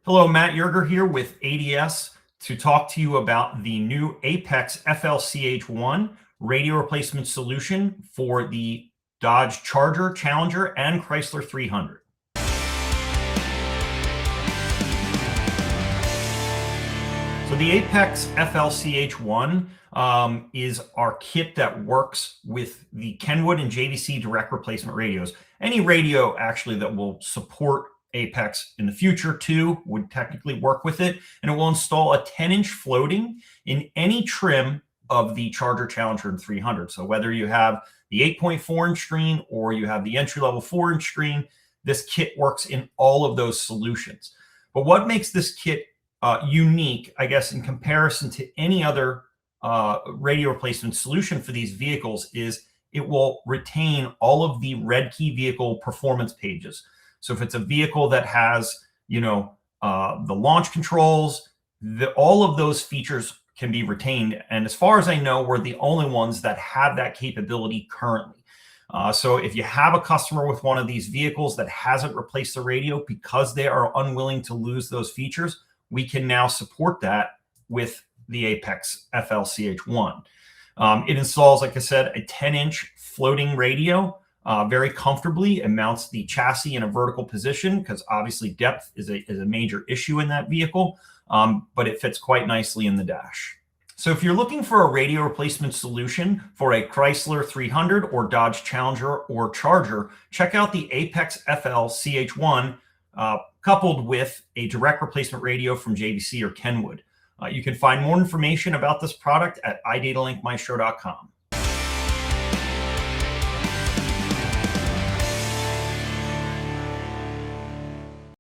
Hello, Matt Yerger here with ADS to talk to you about the new APX-FL-CH1 radio replacement solution for the Dodge Charger, Challenger, and Chrysler 300. So the APX-FL-CH1 is our kit that works with the Kenwood and JVC direct replacement radios. Any radio actually that will support Apex in the future too would technically work with it, and it will install a 10-inch floating in any trim of the Charger, Challenger, and 300. So whether you have the 8.4-inch screen or you have the entry-level 4-inch screen, this kit works in all of those solutions. But what makes this kit unique, I guess, in comparison to any other radio replacement solution for these vehicles is it will retain all of the red key vehicle performance pages. So if it's a vehicle that has, the launch controls, all of those features can be retained. And as far as I know, we're the only ones that have that capability currently. So if you have a customer with one of these vehicles that hasn't replaced the radio because they are unwilling to lose those features, we can now support that with the APX-FL-CH1. It installs, like I said, a 10-inch floating radio very comfortably. It mounts the chassis in a vertical position because obviously depth is a major issue in that vehicle, but it fits quite nicely in the dash. So if you're looking for a radio replacement solution for a Chrysler 300 or Dodge Challenger or Charger, check out the APX-FL-CH1 coupled with a direct replacement radio from JVC or Kenwood. You can find more information about this product at idatalinkmaestro.com.